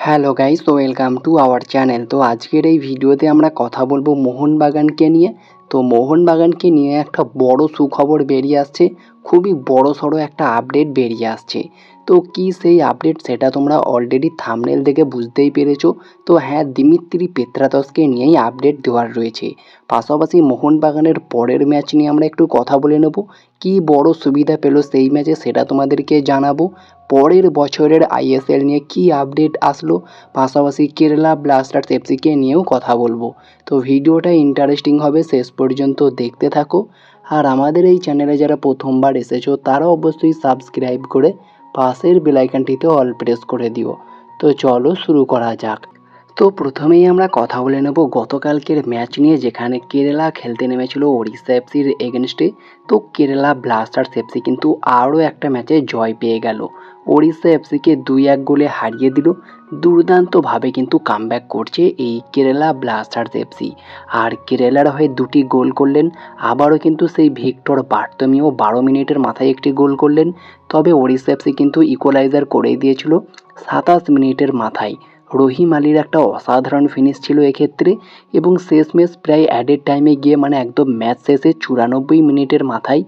Hello guys, তো welcome to our channel. তো আজকের এই ভিডিওতে আমরা কথা বলবো মোহনবাগানকে নিয়ে। তো মোহনবাগানকে নিয়ে একটা বড় সুখবর বেরিয়ে আসছে, খুবই বড় সড়ো একটা আপডেট বেরিয়ে আসছে। তো কি সেই আপডেট সেটা তোমরা অলরেডি থাম্বনেল দেখে বুঝতেই পেরেছো। তো হ্যাঁ, দিমিত্রি পেত্রাতসকে নিয়েই আপডেট দেওয়ার রয়েছে। পাশাপাশি মোহনবাগানের পরের ম্যাচ নিয়ে আমরা একটু কথা বলে নেব, কি বড় সুবিধা পেলো সেই ম্যাচে সেটা তোমাদেরকে জানাবো। পরের বছরের আইএসএল নিয়ে কি আপডেট আসলো, পাশাপাশি কেরালা ব্লাস্টার্স এফসিকে নিয়েও কথা বলবো। তো ভিডিওটা ইন্টারেস্টিং হবে, শেষ পর্যন্ত দেখতে থাকো। আর আমাদের এই চ্যানেলে যারা প্রথমবার এসেছো তারা অবশ্যই সাবস্ক্রাইব করে পাশের বেল আইকনটিতে অল প্রেস করে দিও। তো চলো শুরু করা যাক। তো প্রথমেই আমরা কথা বলে নেব গতকালকের ম্যাচ নিয়ে, যেখানে কেরালা খেলতে নেমেছিল ওড়িশা এফসির এগেনস্টে। তো কেরালা ব্লাস্টার্স এফসি কিন্তু আরও একটা ম্যাচে জয় পেয়ে গেল, ওড়িশা এফসিকে 2-1 গোলে হারিয়ে দিল। দুর্দান্তভাবে কিন্তু কামব্যাক করছে এই কেরালা ব্লাস্টার্স এফসি। আর কেরালার হয়ে 2টি গোল করলেন, আবারও কিন্তু সেই ভিক্টর বার্তোমিও 12 মিনিটের মাথায় একটি গোল করলেন। তবে ওড়িশা এফসি কিন্তু ইকুয়ালাইজার করেই দিয়েছিল 27 মিনিটের মাথায়। রহিম আলীর একটা অসাধারণ ফিনিশ ছিল এক্ষেত্রে, এবং শেষমেশ প্রায় অ্যাডেড টাইমে গিয়ে মানে একদম ম্যাচ শেষে 94 মিনিটের মাথায়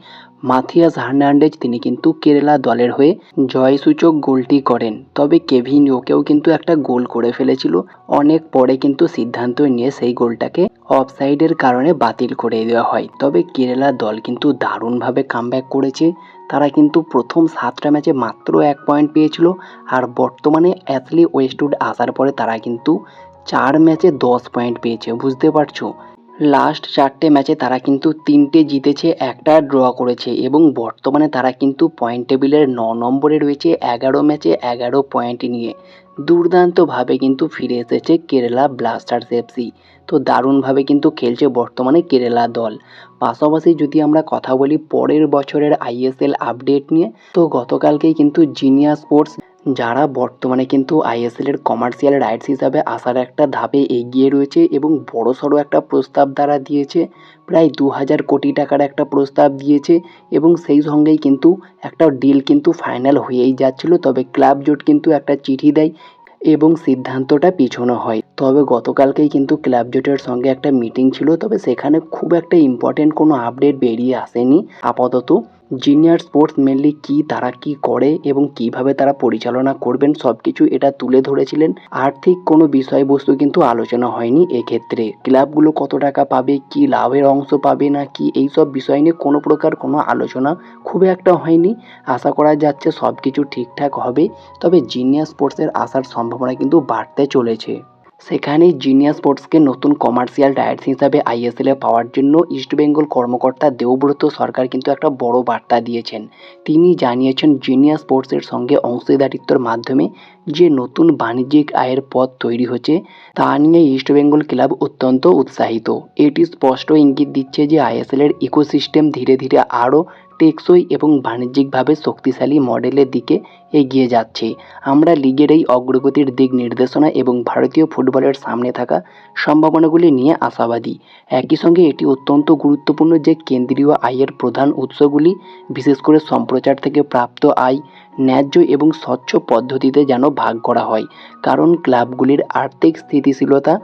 মাথিয়াস হার্নান্ডেজ তিনি কিন্তু কেরালা দলের হয়ে জয়সূচক গোলটি করেন। তবে কেভিনয়োকেও কিন্তু একটা গোল করে ফেলেছিল, অনেক পরে কিন্তু সিদ্ধান্ত নিয়ে সেই গোলটাকে অফসাইডের কারণে বাতিল করে দেওয়া হয়। তবে কেরালা দল কিন্তু দারুণভাবে কামব্যাক করেছে। তারা কিন্তু প্রথম 7টা ম্যাচে মাত্র 1 পয়েন্ট পেয়েছিল, আর বর্তমানে অ্যাশলি ওয়েস্টউড আসার পরে তারা কিন্তু 4 ম্যাচে 10 পয়েন্ট পেয়েছে, বুঝতে পারছো। লাস্ট 4টে ম্যাচে তারা কিন্তু 3টে জিতেছে, একটা ড্র করেছে, এবং বর্তমানে তারা কিন্তু পয়েন্ট টেবিলের 9 নম্বরে রয়েছে 11 ম্যাচে 11 পয়েন্ট নিয়ে। দুর্দান্তভাবে কিন্তু ফিরে এসেছে কেরালা ব্লাস্টার্স এফসি। তো দারুণভাবে কিন্তু খেলছে বর্তমানে কেরালা দল। পাশাপাশি যদি আমরা কথা বলি পরের বছরের আইএসএল আপডেট নিয়ে, তো গতকালকেই কিন্তু জিনিয়া স্পোর্টস, যারা বর্তমানে কিন্তু আইএসএলের কমার্শিয়াল রাইটস হিসাবে আসার একটা ধাপে এগিয়ে রয়েছে, এবং বড়সড় একটা প্রস্তাব তারা দিয়েছে, প্রায় 2000 কোটি টাকার একটা প্রস্তাব দিয়েছে। এবং সেই সঙ্গেই কিন্তু একটা ডিল কিন্তু ফাইনাল হয়েই যাচ্ছিল, তবে ক্লাব জোট কিন্তু একটা চিঠি দেয় এবং সিদ্ধান্তটা পিছানো হয়। তবে গতকালকেই কিন্তু ক্লাব জোটের সঙ্গে একটা মিটিং ছিল, তবে সেখানে খুব একটা ইম্পর্টেন্ট কোনো আপডেট বেরিয়ে আসেনি আপাতত। জিনিয়ার স্পোর্টস মেনলি কি, তারা কি করে এবং কিভাবে তারা পরিচালনা করবেন সব কিছু এটা তুলে ধরেছিলেন। আর্থিক কোনো বিষয়বস্তু কিন্তু আলোচনা হয়নি এক্ষেত্রে। ক্লাবগুলো কত টাকা পাবে, কি লাভের অংশ পাবে না কি, এইসব বিষয় নিয়ে কোনো প্রকার কোনো আলোচনা খুব একটা হয়নি। আশা করা যাচ্ছে সব কিছু ঠিকঠাক হবে। তবে জিনিয়া স্পোর্টসের আসার সম্ভাবনা কিন্তু বাড়তে চলেছে। সেখানেই জিনিয়া স্পোর্টসকে নতুন কমার্শিয়াল রাইটস হিসাবে আইএসএলে পাওয়ার জন্য ইস্টবেঙ্গল কর্মকর্তা দেবব্রত সরকার কিন্তু একটা বড় বার্তা দিয়েছেন। তিনি জানিয়েছেন জিনিয়া স্পোর্টসের সঙ্গে অংশীদারিত্বর মাধ্যমে যে নতুন বাণিজ্যিক আয়ের পথ তৈরি হচ্ছে তা নিয়ে ইস্টবেঙ্গল ক্লাব অত্যন্ত উৎসাহিত। এটি স্পষ্ট ইঙ্গিত দিচ্ছে যে আইএসএলের ইকোসিস্টেম ধীরে ধীরে আরও টেকসই এবং বাণিজ্যিকভাবে শক্তিশালী মডেলের দিকে এগিয়ে যাচ্ছে। আমরা লিগের এই অগ্রগতির দিক নির্দেশনা এবং ভারতীয় ফুটবলের সামনে থাকা সম্ভাবনাগুলি নিয়ে আশাবাদী। একই সঙ্গে এটি অত্যন্ত গুরুত্বপূর্ণ যে কেন্দ্রীয় আয়ের প্রধান উৎসগুলি, বিশেষ করে সম্প্রচার থেকে প্রাপ্ত আয়, ন্যায্য এবং স্বচ্ছ পদ্ধতিতে যেন ভাগ করা হয়, কারণ ক্লাবগুলির আর্থিক স্থিতিশীলতা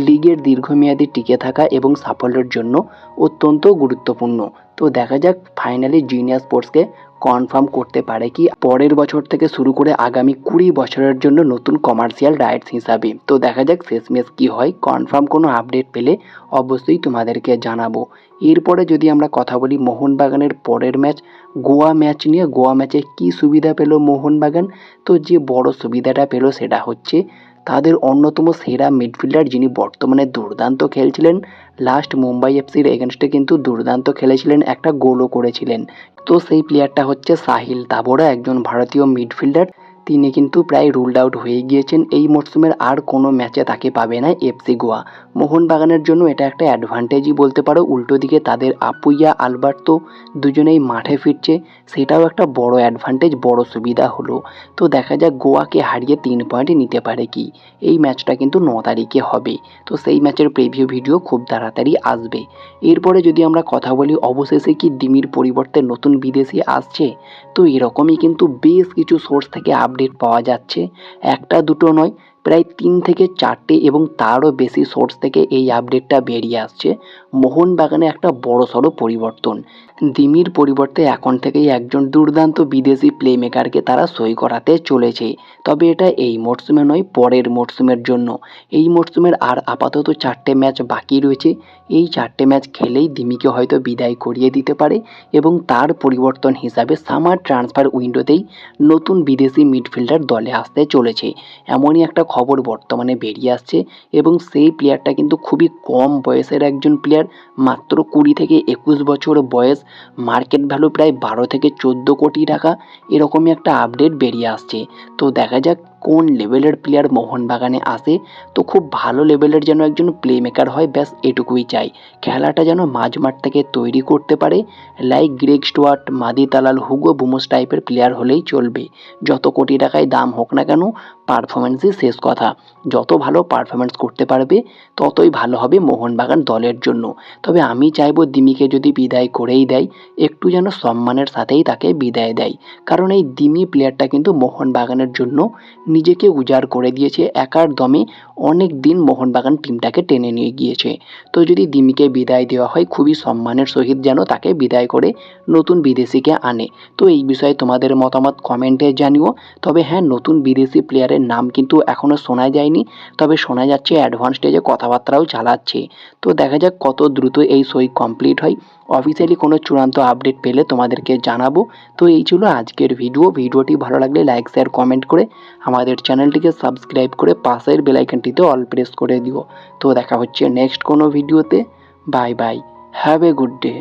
লিগের দীর্ঘমেয়াদী টিকে থাকা এবং সাফল্যের জন্য অত্যন্ত গুরুত্বপূর্ণ। তো দেখা যাক ফাইনালি জিনিয়া স্পোর্টসকে কনফার্ম করতে পারে কি পরের বছর থেকে শুরু করে আগামী 20 বছরের জন্য নতুন কমার্শিয়াল রাইটস হিসাবে। তো দেখা যাক শেষমেশ কি হয়, কনফার্ম কোনো আপডেট পেলে অবশ্যই তোমাদেরকে জানাবো। এরপরে যদি আমরা কথা বলি মোহনবাগানের পরের ম্যাচ গোয়া ম্যাচ নিয়ে, গোয়া ম্যাচে কি সুবিধা পেল মোহনবাগান। তো যে বড় সুবিধাটা পেল সেটা হচ্ছে তাদের অন্যতম সেরা মিডফিল্ডার, যিনি বর্তমানে দুর্দান্ত খেলছিলেন, লাস্ট মুম্বাই এফসির এগেনস্টে কিন্তু দুর্দান্ত খেলেছিলেন, একটা গোলও করেছিলেন। তো সেই প্লেয়ারটা হচ্ছে সাহিল তাবরা, একজন ভারতীয় মিডফিল্ডার। তিনি কিন্তু প্রায় রুলড আউট হয়ে গিয়েছেন, এই মরশুমের আর কোনো ম্যাচে তাকে পাবে না এফসি গোয়া। মোহনবাগানের জন্য এটা একটা অ্যাডভান্টেজই বলতে পারো। উল্টো দিকে তাদের আপুইয়া আলবার্তো দুজনেই মাঠে ফিরছে, সেটাও একটা বড় অ্যাডভান্টেজ, বড় সুবিধা হলো। তো দেখা যাক গোয়াকে হারিয়ে 3 পয়েন্ট নিতে পারে কি। এই ম্যাচটা কিন্তু 9 তারিখে হবে, তো সেই ম্যাচের প্রিভিউ ভিডিও খুব তাড়াতাড়ি আসবে। এরপরে যদি আমরা কথা বলি অবশেষে কি দিমির পরিবর্তে নতুন বিদেশি আসছে, তো এরকমই কিন্তু বেশ কিছু সোর্স থেকে আপডেট পাওয়া যাচ্ছে, একটা দুটো নয়, প্রায় 3 থেকে 4টে এবং তারও বেশি সোর্স থেকে এই আপডেটটা বেরিয়ে আসছে। মোহনবাগানে একটা বড়সড় পরিবর্তন। দিমির পরিবর্তে এখন থেকেই একজন দুর্দান্ত বিদেশি প্লে মেকারকে তারা সই করাতে চলেছে। তবে এটা এই মরশুমে নয়, পরের মরশুমের জন্য। এই মরশুমের আর আপাতত 4টে ম্যাচ বাকি রয়েছে। এই 4টে ম্যাচ খেলেই দিমিকে হয়তো বিদায় করিয়ে দিতে পারে এবং তার পরিবর্তন হিসাবে সামার ট্রান্সফার উইন্ডোতেই নতুন বিদেশি মিডফিল্ডার দলে আসতে চলেছে। এমনই একটা খবর বর্তমানে বেরিয়ে আসছে এবং সেই প্লেয়ারটা কিন্তু খুবই কম বয়সের একজন প্লেয়ার, মাত্র 20 থেকে 21 বছর বয়স, মার্কেট ভ্যালু প্রায় 12 থেকে 14 কোটি টাকা, এরকমই একটা আপডেট বেরিয়ে আসছে। তো দেখা যাক কোন লেভেলের প্লেয়ার মোহনবাগানে আসে। তো খুব ভালো লেভেলের যেন একজন প্লে মেকার হয়, ব্যাস এটুকুই চাই। খেলাটা যেন মাঝমাঠ থেকে তৈরি করতে পারে, লাইক গ্রেগ স্টুয়ার্ট, মাদি তালাল, হুগো বুমোস টাইপের প্লেয়ার হলেই চলবে। যত কোটি টাকায় দাম হোক না কেন, পারফরমেন্সই শেষ কথা। যত ভালো পারফরমেন্স করতে পারবে ততই ভালো হবে মোহনবাগান দলের জন্য। তবে আমি চাইবো দিমিকে যদি বিদায় করেই দেয়, একটু যেন সম্মানের সাথেই তাকে বিদায় দেয়। কারণ এই দিমি প্লেয়ারটা কিন্তু মোহনবাগানের জন্য নিজেকে উজাড় করে দিয়েছে, একার দমে অনেক দিন মোহনবাগান টিমটাকে টেনে নিয়ে গিয়েছে। তো যদি দিমিকে বিদায় দেওয়া হয়, খুবই সম্মানের সহিত যেন তাকে বিদায় করে নতুন বিদেশিকে আনে। তো এই বিষয়ে তোমাদের মতামত কমেন্টে জানিও। তবে হ্যাঁ, নতুন বিদেশি প্লেয়ারের নাম কিন্তু এখনও শোনা যায়নি, তবে শোনা যাচ্ছে অ্যাডভান্স স্টেজে কথাবার্তাও চালাচ্ছে। তো দেখা যাক কত দ্রুত এই সই কমপ্লিট হয়। অফিসিয়ালি কোনো চূড়ান্ত আপডেট পেলে তোমাদেরকে জানাবো। তো এই ছিল আজকের ভিডিওটি ভালো লাগলে লাইক শেয়ার কমেন্ট করে আমাদের চ্যানেলটিকে সাবস্ক্রাইব করে পাশের বেল আইকনটিতে অল প্রেস করে দিও। তো দেখা হচ্ছে নেক্সট কোনো ভিডিওতে। Bye bye, have a good day.